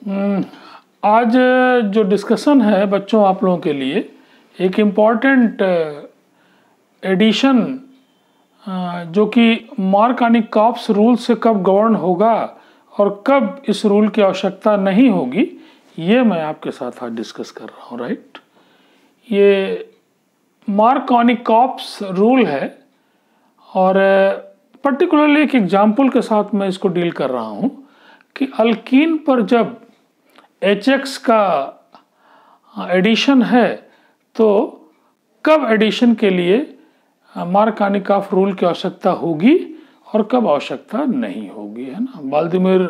हम्म, आज जो डिस्कशन है बच्चों आप लोगों के लिए एक इम्पॉर्टेंट एडिशन जो कि मार्कोनी-कॉप्स रूल से कब गवर्न होगा और कब इस रूल की आवश्यकता नहीं होगी, ये मैं आपके साथ आज डिस्कस कर रहा हूँ। राइट, ये मार्कोनी-कॉप्स रूल है और पर्टिकुलरली एक एग्जाम्पल के साथ मैं इसको डील कर रहा हूँ कि अल्कीन पर जब HX का एडिशन है तो कब एडिशन के लिए मार्कोनी-कॉप्स रूल की आवश्यकता होगी और कब आवश्यकता नहीं होगी, है ना। व्लादिमीर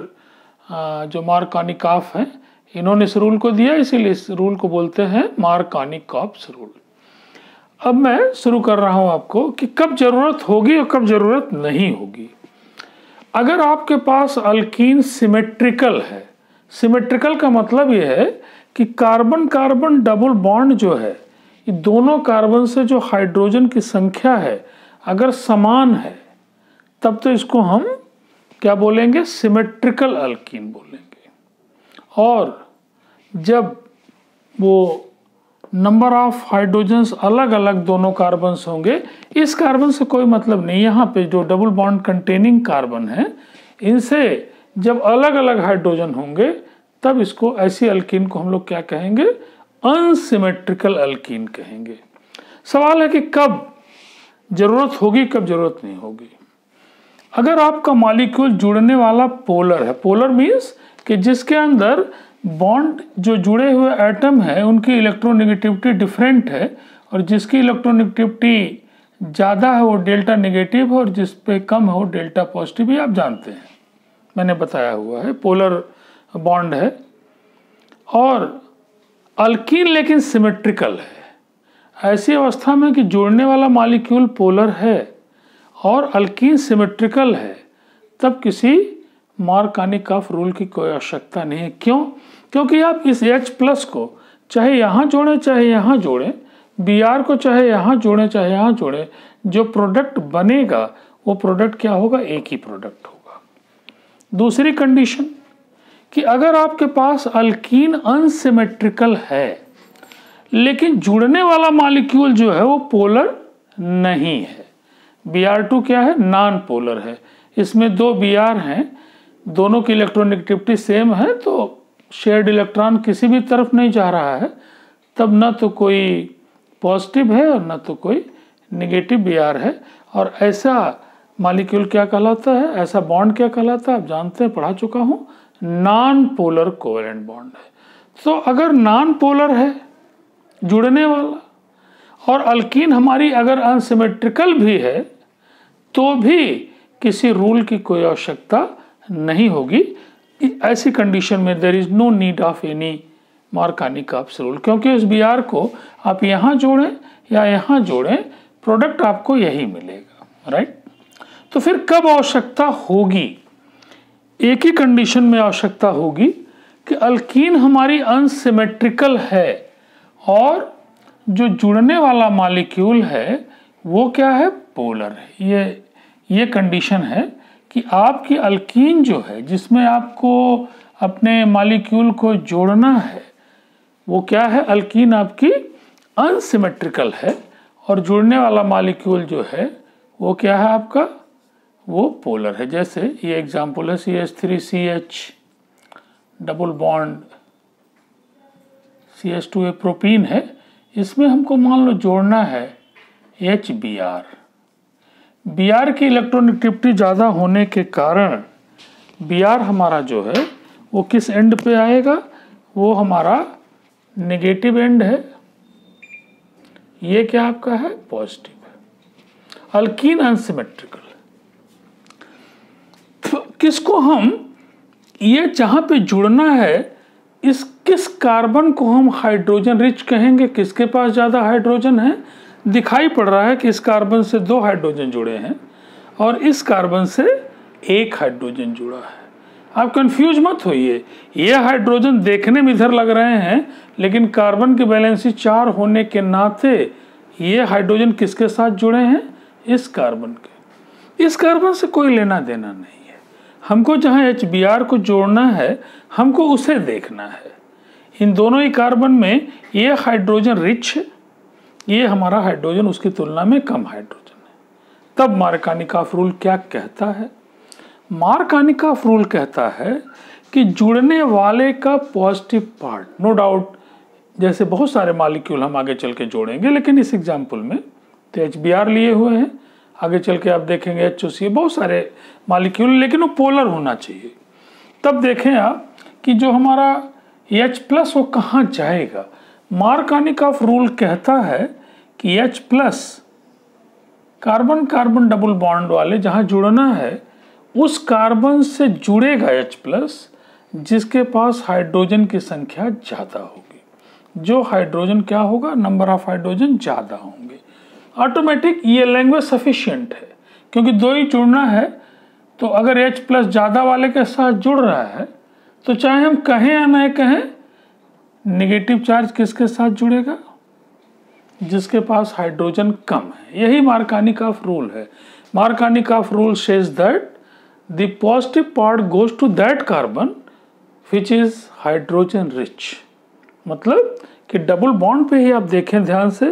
जो मार्कोनी-कॉप्स हैं, इन्होंने इस रूल को दिया, इसीलिए इस रूल को बोलते हैं मार्कोनी-कॉप्स रूल। अब मैं शुरू कर रहा हूं आपको कि कब जरूरत होगी और कब जरूरत नहीं होगी। अगर आपके पास अल्कीन सिमेट्रिकल है, सिमेट्रिकल का मतलब यह है कि कार्बन कार्बन डबल बॉन्ड जो है, ये दोनों कार्बन से जो हाइड्रोजन की संख्या है अगर समान है, तब तो इसको हम क्या बोलेंगे, सिमेट्रिकल अल्कीन बोलेंगे। और जब वो नंबर ऑफ हाइड्रोजन्स अलग अलग दोनों कार्बन्स होंगे, इस कार्बन से कोई मतलब नहीं, यहाँ पे जो डबल बॉन्ड कंटेनिंग कार्बन है इनसे जब अलग अलग हाइड्रोजन होंगे तब इसको, ऐसी अल्कीन को हम लोग क्या कहेंगे, अनसिमेट्रिकल अल्कीन कहेंगे। सवाल है कि कब जरूरत होगी, कब जरूरत नहीं होगी। अगर आपका मॉलिक्यूल जुड़ने वाला पोलर है, पोलर मीन्स कि जिसके अंदर बॉन्ड जो जुड़े हुए एटम है उनकी इलेक्ट्रोनेगेटिविटी डिफरेंट है, और जिसकी इलेक्ट्रोनेगेटिविटी ज़्यादा है वो डेल्टा नेगेटिव है और जिस पे कम है वो डेल्टा पॉजिटिव, ही आप जानते हैं, मैंने बताया हुआ है, पोलर बॉन्ड है। और अल्कीन लेकिन सिमेट्रिकल है। ऐसी अवस्था में कि जोड़ने वाला मॉलिक्यूल पोलर है और अल्कीन सिमेट्रिकल है, तब किसी मार्कोनी-कॉप्स रूल की कोई आवश्यकता नहीं है। क्यों? क्योंकि आप इस H+ को चाहे यहाँ जोड़ें चाहे यहाँ जोड़ें, Br को चाहे यहाँ जोड़ें चाहे यहाँ जोड़ें, जो प्रोडक्ट बनेगा वो प्रोडक्ट क्या होगा, एक ही प्रोडक्ट होगा। दूसरी कंडीशन कि अगर आपके पास अल्कीन अनसिमेट्रिकल है लेकिन जुड़ने वाला मॉलिक्यूल जो है वो पोलर नहीं है, Br2 क्या है, नॉन पोलर है, इसमें दो Br हैं, दोनों की इलेक्ट्रोनेगेटिविटी सेम है, तो शेयर्ड इलेक्ट्रॉन किसी भी तरफ नहीं जा रहा है, तब ना तो कोई पॉजिटिव है और ना तो कोई नेगेटिव Br है। और ऐसा मॉलिक्यूल क्या कहलाता है, ऐसा बॉन्ड क्या कहलाता है, आप जानते हैं, पढ़ा चुका हूँ, नॉन पोलर कोवेलेंट बॉन्ड है। तो अगर नॉन पोलर है जुड़ने वाला और अल्कीन हमारी अगर अनसिमेट्रिकल भी है तो भी किसी रूल की कोई आवश्यकता नहीं होगी। ऐसी कंडीशन में there is no need of any Markovnikov's rule, क्योंकि उस Br को आप यहाँ जोड़ें या यहाँ जोड़ें, प्रोडक्ट आपको यही मिलेगा। राइट, तो फिर कब आवश्यकता होगी? एक ही कंडीशन में आवश्यकता होगी कि अल्कीन हमारी अनसिमेट्रिकल है और जो जुड़ने वाला मॉलिक्यूल है वो क्या है, पोलर है। ये कंडीशन है कि आपकी अल्कीन जो है जिसमें आपको अपने मॉलिक्यूल को जोड़ना है वो क्या है, अल्कीन आपकी अनसिमेट्रिकल है और जुड़ने वाला मॉलिक्यूल जो है वो क्या है आपका, वो पोलर है। जैसे ये एग्जांपल है CH3CH double bond CH2 propene है, इसमें हमको मान लो जोड़ना है HBr। Br की इलेक्ट्रोनेगेटिविटी ज़्यादा होने के कारण Br हमारा जो है वो किस एंड पे आएगा, वो हमारा नेगेटिव एंड है, ये क्या आपका है, पॉजिटिव है। अल्कीन अनसिमेट्रिकल, तो किसको हम, ये जहाँ पे जुड़ना है इस किस कार्बन को हम हाइड्रोजन रिच कहेंगे, किसके पास ज़्यादा हाइड्रोजन है, दिखाई पड़ रहा है कि इस कार्बन से 2 हाइड्रोजन जुड़े हैं और इस कार्बन से 1 हाइड्रोजन जुड़ा है। आप कंफ्यूज मत होइए, ये हाइड्रोजन देखने में इधर लग रहे हैं लेकिन कार्बन की वैलेंसी 4 होने के नाते ये हाइड्रोजन किसके साथ जुड़े हैं, इस कार्बन के। इस कार्बन से कोई लेना देना नहीं है, हमको जहाँ HBr को जोड़ना है हमको उसे देखना है। इन दोनों ही कार्बन में ये हाइड्रोजन रिच है, ये हमारा हाइड्रोजन उसकी तुलना में कम हाइड्रोजन है। तब मार्कानिकॉफ रूल क्या कहता है? मार्कानिकॉफ रूल कहता है कि जुड़ने वाले का पॉजिटिव पार्ट, नो डाउट जैसे बहुत सारे मॉलिक्यूल हम आगे चल के जोड़ेंगे, लेकिन इस एग्जाम्पल में तो HBr लिए हुए हैं, आगे चल के आप देखेंगे HOCl, बहुत सारे मॉलिक्यूल, लेकिन वो पोलर होना चाहिए। तब देखें आप कि जो हमारा H+ वो कहाँ जाएगा। मार्कानिकॉफ रूल कहता है कि H+ carbon carbon double bond वाले जहाँ जुड़ना है उस कार्बन से जुड़ेगा H+ जिसके पास हाइड्रोजन की संख्या ज़्यादा होगी। जो हाइड्रोजन क्या होगा, नंबर ऑफ हाइड्रोजन ज़्यादा होंगे। ऑटोमेटिक ये लैंग्वेज सफिशिएंट है, क्योंकि दो ही जुड़ना है। तो अगर H+ ज़्यादा वाले के साथ जुड़ रहा है तो चाहे हम कहें या न कहें, नेगेटिव चार्ज किसके साथ जुड़ेगा, जिसके पास हाइड्रोजन कम है। यही मार्कानिकॉफ रूल है। Markovnikov rule says that the positive part goes to that carbon which is hydrogen rich. मतलब कि डबल बॉन्ड पे ही आप देखें ध्यान से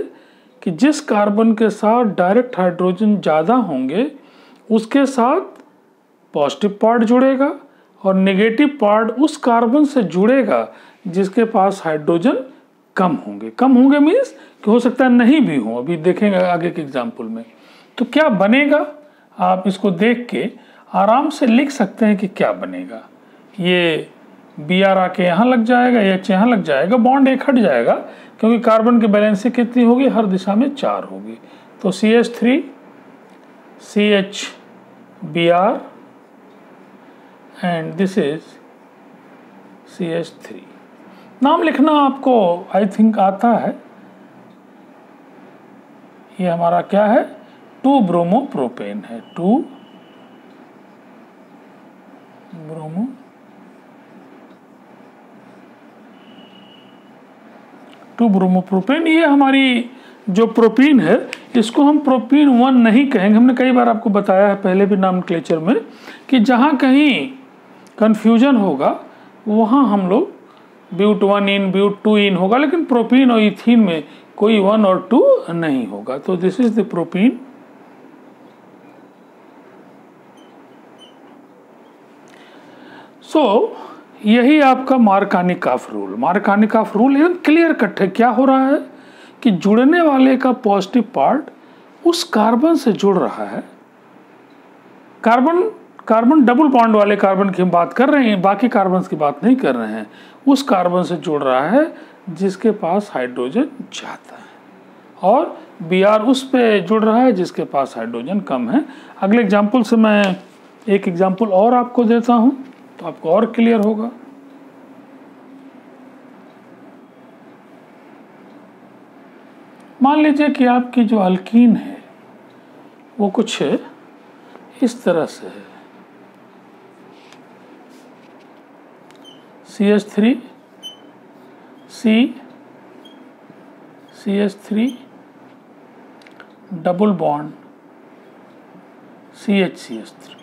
कि जिस कार्बन के साथ डायरेक्ट हाइड्रोजन ज़्यादा होंगे उसके साथ पॉजिटिव पार्ट जुड़ेगा और नेगेटिव पार्ट उस कार्बन से जुड़ेगा जिसके पास हाइड्रोजन कम होंगे। कम होंगे मीन्स कि हो सकता है नहीं भी हो, अभी देखेंगे आगे के एग्जाम्पल में। तो क्या बनेगा, आप इसको देख के आराम से लिख सकते हैं कि क्या बनेगा। ये Br आके यहाँ लग जाएगा, H यहाँ लग जाएगा, बॉन्ड एक हट जाएगा क्योंकि कार्बन की बैलेंसी कितनी होगी, हर दिशा में 4 होगी। तो CH3 CH and this is CH3। नाम लिखना आपको आई थिंक आता है। ये हमारा क्या है, 2 ब्रोमोप्रोपेन है, 2 ब्रोमोप्रोपेन। ये हमारी जो प्रोपीन है इसको हम प्रोपीन 1 नहीं कहेंगे। हमने कई बार आपको बताया है पहले भी नॉमेनक्लेचर में कि जहाँ कहीं कन्फ्यूजन होगा वहाँ हम लोग ब्यूट 1 इन ब्यूट 2 इन होगा, लेकिन प्रोपीन और इथीन में कोई 1 और 2 नहीं होगा। तो दिस इज द प्रोपीन। यही आपका मार्कानिकॉफ रूल। मार्कानिकॉफ रूल एकदम क्लियर कट है। क्या हो रहा है कि जुड़ने वाले का पॉजिटिव पार्ट उस कार्बन से जुड़ रहा है। कार्बन डबल बॉन्ड वाले कार्बन की हम बात कर रहे हैं, बाकी कार्बन की बात नहीं कर रहे हैं। उस कार्बन से जुड़ रहा है जिसके पास हाइड्रोजन ज़्यादा है और Br उस पे जुड़ रहा है जिसके पास हाइड्रोजन कम है। अगले एग्जाम्पल से मैं एक एग्जाम्पल और आपको देता हूं तो आपको और क्लियर होगा। मान लीजिए कि आपकी जो अल्कीन है वो कुछ इस तरह से है, CH3 CH3 double bond CH3।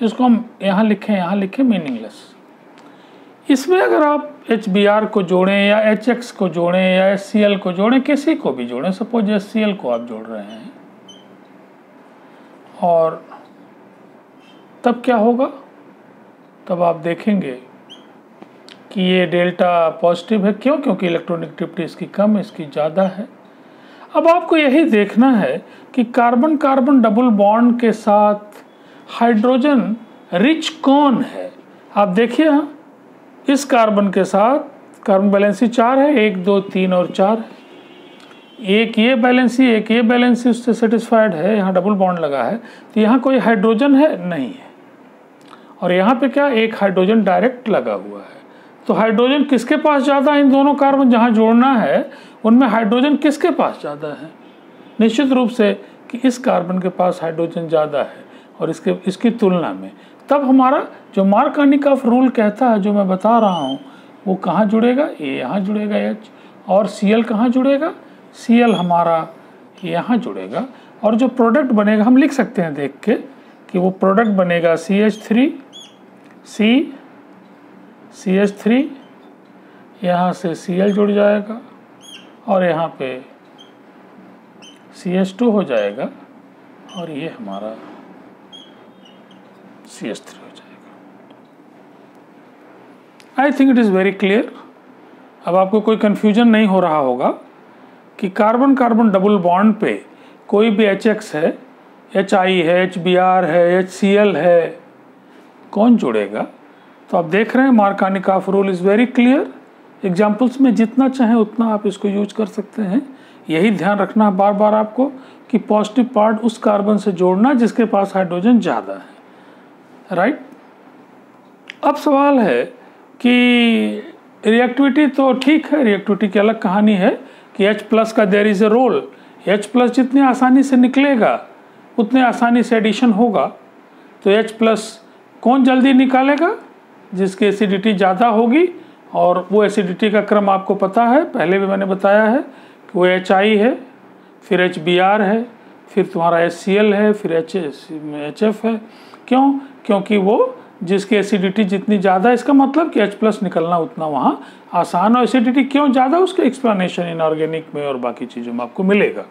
इसको हम यहाँ लिखें मीनिंगलेस। इसमें अगर आप HBr को जोड़ें या HX को जोड़ें या HCl को जोड़ें, किसी को भी जोड़ें, सपोज HCl को आप जोड़ रहे हैं, और तब क्या होगा, तब आप देखेंगे कि ये डेल्टा पॉजिटिव है। क्यों? क्योंकि इलेक्ट्रोनेगेटिविटी इसकी कम, इसकी ज़्यादा है। अब आपको यही देखना है कि कार्बन कार्बन डबल बॉन्ड के साथ हाइड्रोजन रिच कौन है। आप देखिए इस कार्बन के साथ कार्बन बैलेंसी 4 है, 1 2 3 और 4 है। एक ये बैलेंसी उससे सेटिस्फाइड है, यहाँ डबल बॉन्ड लगा है, तो यहाँ कोई हाइड्रोजन है नहीं है। और यहाँ पे क्या, एक हाइड्रोजन डायरेक्ट लगा हुआ है। तो हाइड्रोजन किसके पास ज़्यादा है? इन दोनों कार्बन जहाँ जोड़ना है उनमें हाइड्रोजन किसके पास ज़्यादा है? निश्चित रूप से कि इस कार्बन के पास हाइड्रोजन ज़्यादा है और इसकी तुलना में। तब हमारा जो मार्कानिकॉफ रूल कहता है, जो मैं बता रहा हूँ, वो कहाँ जुड़ेगा, ये यहाँ जुड़ेगा H, और Cl कहाँ जुड़ेगा, Cl हमारा यहाँ जुड़ेगा। और जो प्रोडक्ट बनेगा हम लिख सकते हैं देख के कि वो प्रोडक्ट बनेगा CH3 CH3, यहाँ से Cl जुड़ जाएगा और यहाँ पे CH2 हो जाएगा और ये हमारा CH3 हो जाएगा। I think it is very clear. अब आपको कोई कन्फ्यूजन नहीं हो रहा होगा कि कार्बन कार्बन डबल बॉन्ड पे कोई भी HX है, HI है, HBr है, HCl है, कौन जुड़ेगा? तो आप देख रहे हैं Markovnikov rule is very clear. Examples में जितना चाहें उतना आप इसको यूज कर सकते हैं। यही ध्यान रखना है बार बार आपको कि पॉजिटिव पार्ट उस कार्बन से जोड़ना जिसके पास हाइड्रोजन ज़्यादा है, राइट। अब सवाल है कि रिएक्टिविटी तो ठीक है, रिएक्टिविटी की अलग कहानी है कि H+ का there is a role. H+ जितनी आसानी से निकलेगा उतने आसानी से एडिशन होगा। तो H+ कौन जल्दी निकालेगा? जिसकी एसिडिटी ज़्यादा होगी, और वो एसिडिटी का क्रम आपको पता है, पहले भी मैंने बताया है कि वो HI है, फिर HBr है, फिर तुम्हारा HCl है, फिर HF है। क्यों? क्योंकि वो जिसकी एसिडिटी जितनी ज़्यादा, इसका मतलब कि H+ निकलना उतना वहाँ आसान। और एसिडिटी क्यों ज़्यादा, उसका एक्सप्लेनेशन इनऑर्गेनिक में और बाकी चीज़ों में आपको मिलेगा।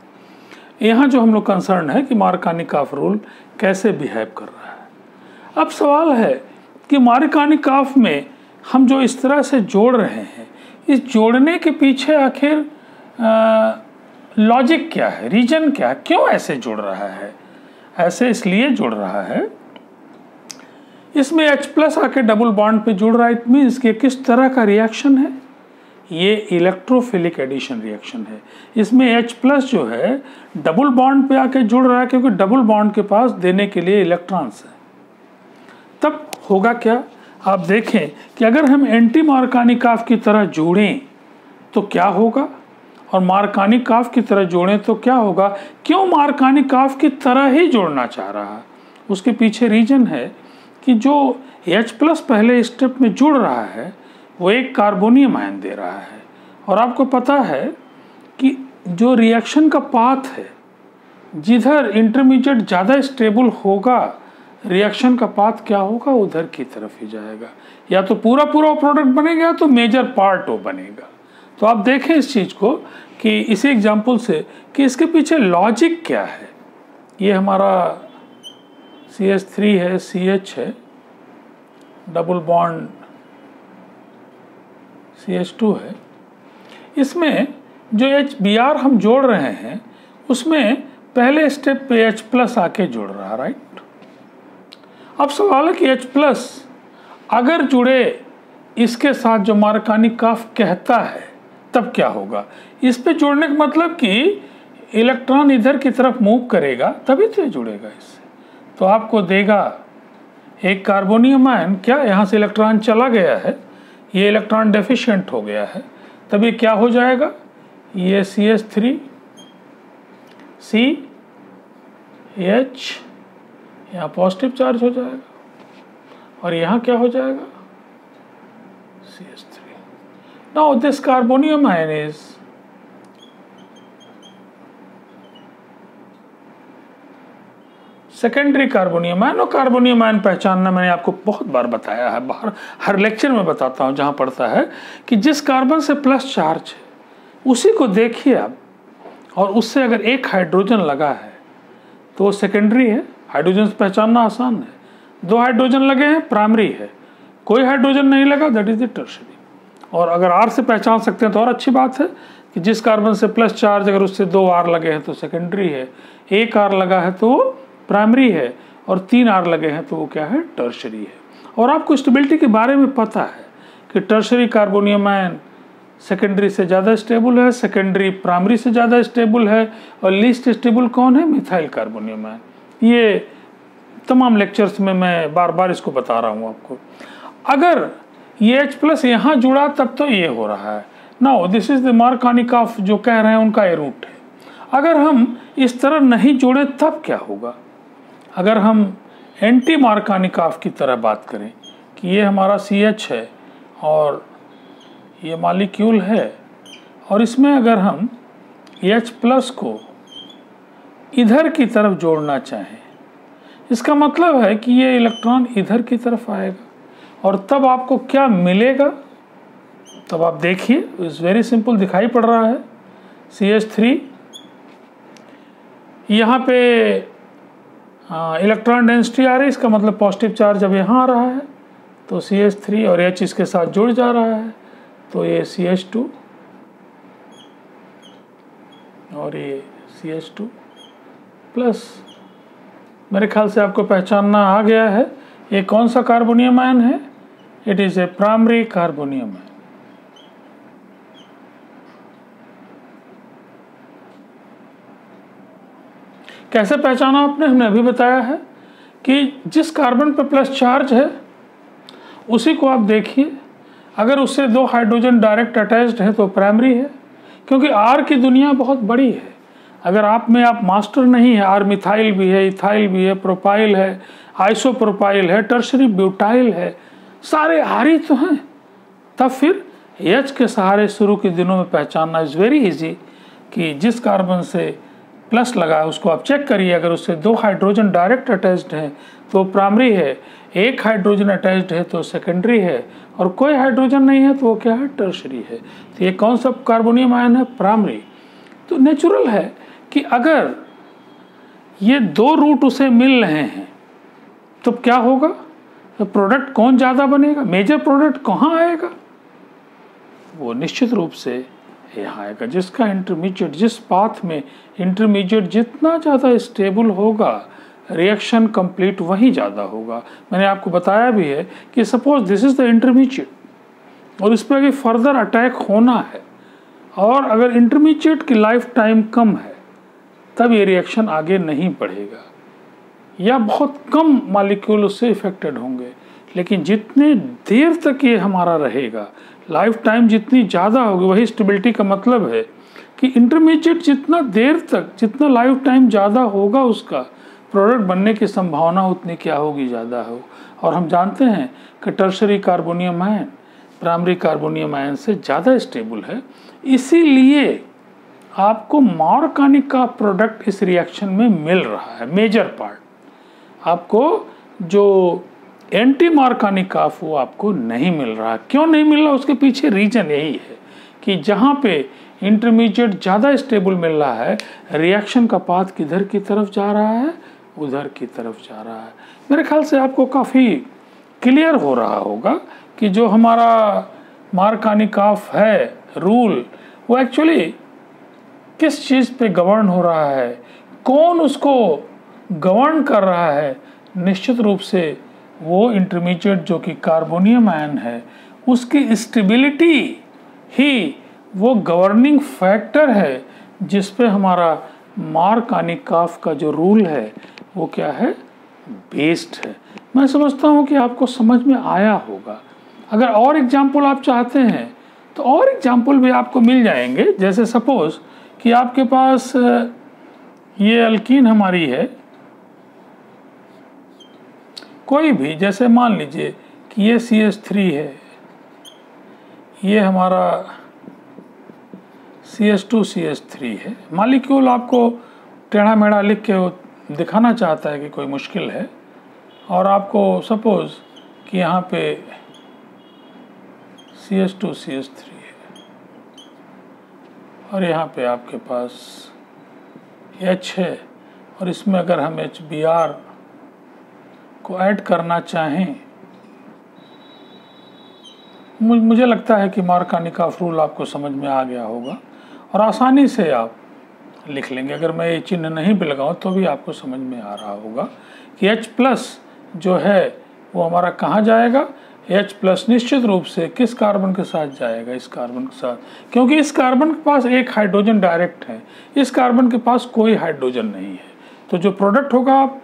यहाँ जो हम लोग कंसर्न है कि मार्कानिकॉफ रूल कैसे बिहेव कर रहा है। अब सवाल है कि मार्कानिकॉफ में हम जो इस तरह से जोड़ रहे हैं, इस जोड़ने के पीछे आखिर लॉजिक क्या है, रीजन क्या है, क्यों ऐसे जुड़ रहा है? ऐसे इसलिए जुड़ रहा है, इसमें H+ आके डबल बॉन्ड पे जुड़ रहा है। इट मीन्स कि किस तरह का रिएक्शन है? ये इलेक्ट्रोफिलिक एडिशन रिएक्शन है। इसमें H+ जो है डबल बॉन्ड पे आके जुड़ रहा है क्योंकि डबल बॉन्ड के पास देने के लिए इलेक्ट्रॉन्स हैं। तब होगा क्या? आप देखें कि अगर हम एंटी मार्कानिकॉफ की तरह जोड़ें तो क्या होगा, और मार्कानिकॉफ की तरह जोड़ें तो क्या होगा। क्यों मार्कानिकॉफ की तरह ही जोड़ना चाह रहा है? उसके पीछे रीजन है कि जो H+ पहले स्टेप में जुड़ रहा है वो एक कार्बोनियम आयन दे रहा है, और आपको पता है कि जो रिएक्शन का पाथ है, जिधर इंटरमीडिएट ज़्यादा स्टेबल होगा, रिएक्शन का पाथ क्या होगा, उधर की तरफ ही जाएगा। या तो पूरा पूरा प्रोडक्ट बनेगा या तो मेजर पार्ट वो बनेगा। तो आप देखें इस चीज़ को कि इसी एग्जाम्पल से कि इसके पीछे लॉजिक क्या है। ये हमारा CH3 है, CH है, डबल बॉन्ड CH2 है। इसमें जो HBr हम जोड़ रहे हैं उसमें पहले स्टेप पे H+ आके जुड़ रहा, राइट। अब सवाल है कि H+ अगर जुड़े इसके साथ जो मार्कानिकॉफ कहता है तब क्या होगा। इस पे जोड़ने का मतलब कि इलेक्ट्रॉन इधर की तरफ मूव करेगा तभी तो जुड़ेगा इससे। तो आपको देगा एक कार्बोनियम आयन। क्या यहाँ से इलेक्ट्रॉन चला गया है, ये इलेक्ट्रॉन डेफिशिएंट हो गया है, तभी क्या हो जाएगा, ये CH3 CH यहाँ पॉजिटिव चार्ज हो जाएगा और यहाँ क्या हो जाएगा, CH3। Now this carbonium ion is secondary carbonium ion. और कार्बोनियम आयन पहचानना मैंने आपको बहुत बार बताया है, बाहर हर लेक्चर में बताता हूँ जहाँ पढ़ता है, कि जिस कार्बन से प्लस चार्ज है उसी को देखिए आप, और उससे अगर एक हाइड्रोजन लगा है तो वो सेकेंडरी है। हाइड्रोजन से पहचानना आसान है। 2 हाइड्रोजन लगे हैं, प्राइमरी है। कोई हाइड्रोजन नहीं लगा, दैट इज द टर्शरी। और अगर R से पहचान सकते हैं तो और अच्छी बात है कि जिस कार्बन से प्लस चार्ज अगर उससे 2 R लगे हैं तो सेकेंडरी है, 1 R लगा है तो वो प्राइमरी है, और 3 R लगे हैं तो वो क्या है, टर्शरी है। और आपको स्टेबिलिटी के बारे में पता है कि टर्शरी कार्बोनियम आयन सेकेंडरी से ज़्यादा स्टेबल है, सेकेंडरी प्राइमरी से ज़्यादा स्टेबल है, और लीस्ट स्टेबल कौन है, मिथाइल कार्बोनियम आयन। ये तमाम लेक्चर्स में मैं बार बार इसको बता रहा हूँ आपको। अगर ये H+ यहाँ जुड़ा तब तो ये हो रहा है। नाउ दिस इज द मार्कानिकॉफ जो कह रहे हैं उनका ये रूट है। अगर हम इस तरह नहीं जोड़े तब क्या होगा। अगर हम एंटी मार्कानिकॉफ की तरह बात करें कि ये हमारा CH है और ये मॉलिक्यूल है, और इसमें अगर हम H+ को इधर की तरफ जोड़ना चाहें, इसका मतलब है कि ये इलेक्ट्रॉन इधर की तरफ आएगा और तब आपको क्या मिलेगा, तब आप देखिए, इट्स वेरी सिंपल, दिखाई पड़ रहा है CH3। यहाँ पे इलेक्ट्रॉन डेंसिटी आ रही है, इसका मतलब पॉजिटिव चार्ज अब यहाँ आ रहा है, तो CH3 और H इसके साथ जुड़ जा रहा है, तो ये CH2 और ये CH2 प्लस। मेरे ख्याल से आपको पहचानना आ गया है ये कौन सा कार्बोनियम आयन है। It is a primary carbonium ion. कैसे पहचाना आपने, हमने अभी बताया है कि जिस कार्बन पर प्लस चार्ज है उसी को आप देखिए, अगर उससे 2 हाइड्रोजन डायरेक्ट अटैच्ड है तो प्राइमरी है, क्योंकि R की दुनिया बहुत बड़ी है। अगर आप मास्टर नहीं है, R मिथाइल भी है, इथाइल भी है, प्रोपाइल है, आइसोप्रोपाइल है, टर्शरी ब्यूटाइल है, सारे R ही तो हैं। तब फिर H के सहारे शुरू के दिनों में पहचानना इज़ वेरी इजी कि जिस कार्बन से प्लस लगा है उसको आप चेक करिए, अगर उससे 2 हाइड्रोजन डायरेक्ट अटैच्ड हैं तो प्राइमरी है, 1 हाइड्रोजन अटैच्ड है तो सेकेंडरी है, और कोई हाइड्रोजन नहीं है तो वो क्या है, टर्शरी है। तो ये कौन सा कार्बोनियम आयन है, प्राइमरी। तो नेचुरल है कि अगर ये 2 रूट उसे मिल रहे हैं तो क्या होगा, तो प्रोडक्ट कौन ज़्यादा बनेगा, मेजर प्रोडक्ट कहाँ आएगा, वो निश्चित रूप से यहाँ आएगा, जिसका इंटरमीडिएट, जिस पाथ में इंटरमीडिएट जितना ज़्यादा स्टेबल होगा रिएक्शन कंप्लीट वही ज़्यादा होगा। मैंने आपको बताया भी है कि suppose this is the intermediate और इस पर अगर फर्दर अटैक होना है और अगर इंटरमीडिएट की लाइफ टाइम कम है तब ये रिएक्शन आगे नहीं बढ़ेगा या बहुत कम मॉलिक्यूल उससे इफेक्टेड होंगे। लेकिन जितने देर तक ये हमारा रहेगा, लाइफ टाइम जितनी ज़्यादा होगी, वही स्टेबिलिटी का मतलब है कि इंटरमीडिएट जितना देर तक, जितना लाइफ टाइम ज़्यादा होगा उसका प्रोडक्ट बनने की संभावना उतनी क्या होगी, ज़्यादा हो। और हम जानते हैं कि tertiary carbonium ion primary carbonium ion से ज़्यादा स्टेबल है, इसीलिए आपको मार्कानिक का प्रोडक्ट इस रिएक्शन में मिल रहा है। मेजर पार्ट आपको जो एंटी मार्कानिक ऑफ वो आपको नहीं मिल रहा। क्यों नहीं मिल रहा, उसके पीछे रीजन यही है कि जहाँ पे इंटरमीडिएट ज़्यादा स्टेबल मिल रहा है, रिएक्शन का पाथ किधर की तरफ जा रहा है, उधर की तरफ जा रहा है। मेरे ख्याल से आपको काफ़ी क्लियर हो रहा होगा कि जो हमारा मार्कानिक ऑफ है रूल, वो एक्चुअली किस चीज़ पे गवर्न हो रहा है, कौन उसको गवर्न कर रहा है। निश्चित रूप से वो इंटरमीडिएट जो कि कार्बोनियम आयन है उसकी स्टेबिलिटी ही वो गवर्निंग फैक्टर है जिस पे हमारा मार्कानिक का जो रूल है वो क्या है, बेस्ड है। मैं समझता हूँ कि आपको समझ में आया होगा। अगर और एग्जाम्पल आप चाहते हैं तो और एग्जाम्पल भी आपको मिल जाएंगे। जैसे सपोज कि आपके पास ये अल्कीन हमारी है कोई भी, जैसे मान लीजिए कि ये CH3 है, ये हमारा CH2 CH3 है। मॉलिक्यूल आपको टेढ़ा मेढ़ा लिख के दिखाना चाहता है कि कोई मुश्किल है, और आपको सपोज कि यहाँ पे CH2 CH3 है और यहाँ पे आपके पास H है, और इसमें अगर हम HBr को ऐड करना चाहें, मुझे लगता है कि मार्कानिक ऑफ रूल आपको समझ में आ गया होगा और आसानी से आप लिख लेंगे। अगर मैं ये चिन्ह नहीं भी लगाऊं तो भी आपको समझ में आ रहा होगा कि H+ जो है वो हमारा कहाँ जाएगा। H+ निश्चित रूप से किस कार्बन के साथ जाएगा, इस कार्बन के साथ, क्योंकि इस कार्बन के पास एक हाइड्रोजन डायरेक्ट है, इस कार्बन के पास कोई हाइड्रोजन नहीं है। तो जो प्रोडक्ट होगा, आप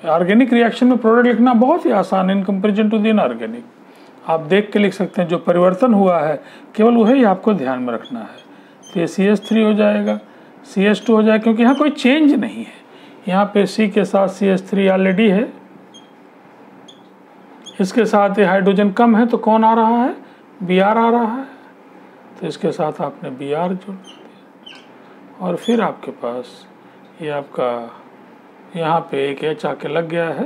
ऑर्गेनिक रिएक्शन में प्रोडक्ट लिखना बहुत ही आसान है in comparison to the inorganic. आप देख के लिख सकते हैं, जो परिवर्तन हुआ है केवल वही आपको ध्यान में रखना है। तो ये CH3 हो जाएगा, CH2 हो जाएगा, क्योंकि यहाँ कोई चेंज नहीं है। यहाँ पे C के साथ CH3 ऑलरेडी है, इसके साथ ये हाइड्रोजन कम है तो कौन आ रहा है, Br आ रहा है, तो इसके साथ आपने Br जोड़ दिया और फिर आपके पास ये आपका यहाँ पे एक H आके लग गया है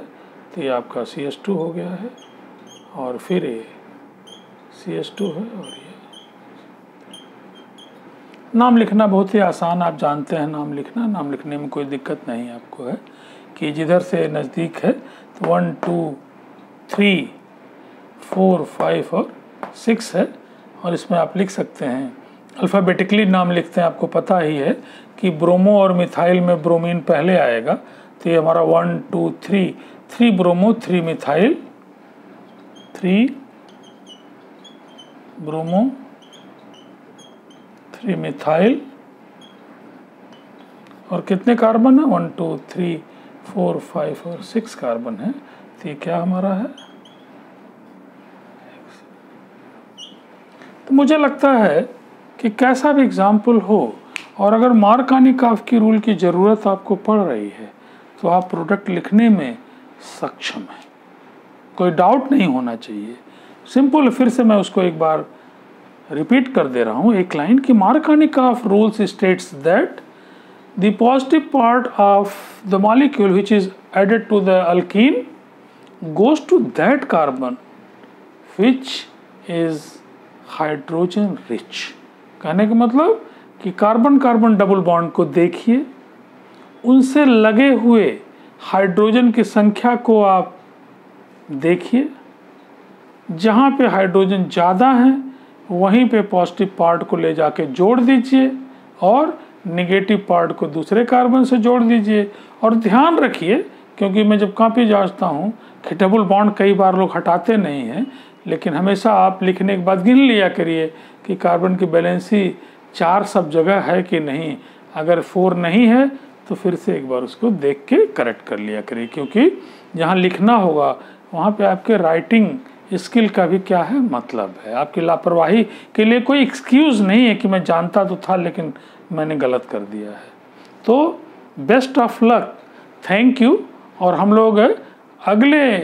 तो ये आपका CH2 हो गया है, और फिर ये CH2 है, और ये नाम लिखना बहुत ही आसान, आप जानते हैं नाम लिखना, नाम लिखने में कोई दिक्कत नहीं आपको है कि जिधर से नज़दीक है तो 1 2 3 4 5 और 6 है, और इसमें आप लिख सकते हैं अल्फ़ाबेटिकली नाम लिखते हैं। आपको पता ही है कि ब्रोमो और मिथाइल में ब्रोमीन पहले आएगा, तो ये हमारा 1 2 3, 3 ब्रोमो 3 मिथाइल, 3 ब्रोमो 3 मिथाइल, और कितने कार्बन है 1 2 3 4 5 और 6 कार्बन है, तो ये क्या हमारा है। तो मुझे लगता है कि कैसा भी एग्जाम्पल हो, और अगर मार्कानिकॉफ की रूल की ज़रूरत आपको पड़ रही है तो आप प्रोडक्ट लिखने में सक्षम हैं, कोई डाउट नहीं होना चाहिए। सिंपल, फिर से मैं उसको एक बार रिपीट कर दे रहा हूँ एक लाइन कि Markovnikov rules states that the positive part of the molecule which is added to the alkene goes to that carbon which is hydrogen rich. कहने का मतलब कि कार्बन कार्बन डबल बॉन्ड को देखिए, उनसे लगे हुए हाइड्रोजन की संख्या को आप देखिए, जहाँ पे हाइड्रोजन ज़्यादा है वहीं पे पॉजिटिव पार्ट को ले जाके जोड़ दीजिए और नेगेटिव पार्ट को दूसरे कार्बन से जोड़ दीजिए। और ध्यान रखिए, क्योंकि मैं जब कॉपी जांचता हूँ कि डबल बॉन्ड कई बार लोग हटाते नहीं हैं, लेकिन हमेशा आप लिखने के बाद गिन लिया करिए कि कार्बन की बैलेंसी 4 सब जगह है कि नहीं। अगर 4 नहीं है तो फिर से एक बार उसको देख के करेक्ट कर लिया करिए, क्योंकि जहाँ लिखना होगा वहाँ पे आपके राइटिंग स्किल का भी क्या है मतलब है। आपकी लापरवाही के लिए कोई एक्सक्यूज़ नहीं है कि मैं जानता तो था लेकिन मैंने गलत कर दिया है। तो best of luck, thank you. और हम लोग अगले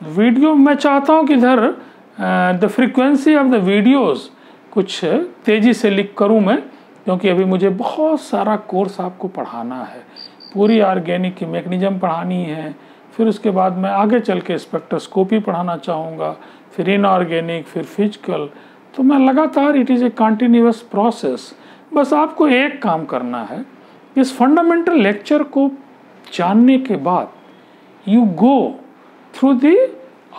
वीडियो में चाहता हूँ कि इधर the frequency of the videos कुछ तेज़ी से लिख करूँ मैं, क्योंकि अभी मुझे बहुत सारा कोर्स आपको पढ़ाना है। पूरी ऑर्गेनिक की मैकेनिज्म पढ़ानी है, फिर उसके बाद मैं आगे चल के स्पेक्ट्रोस्कोपी पढ़ाना चाहूँगा, फिर इनऑर्गेनिक, फिर फिजिकल। तो मैं लगातार, it is a continuous process. बस आपको एक काम करना है, इस फंडामेंटल लेक्चर को जानने के बाद you go through the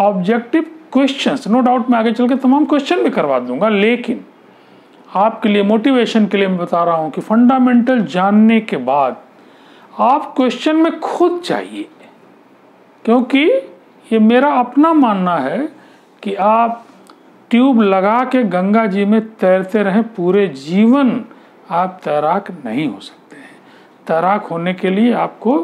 objective questions. No doubt मैं आगे चल के तमाम क्वेश्चन भी करवा दूंगा, लेकिन आपके लिए मोटिवेशन के लिए मैं बता रहा हूँ कि फंडामेंटल जानने के बाद आप क्वेश्चन में खुद जाइए, क्योंकि ये मेरा अपना मानना है कि आप ट्यूब लगा के गंगा जी में तैरते रहें पूरे जीवन, आप तैराक नहीं हो सकते हैं। तैराक होने के लिए आपको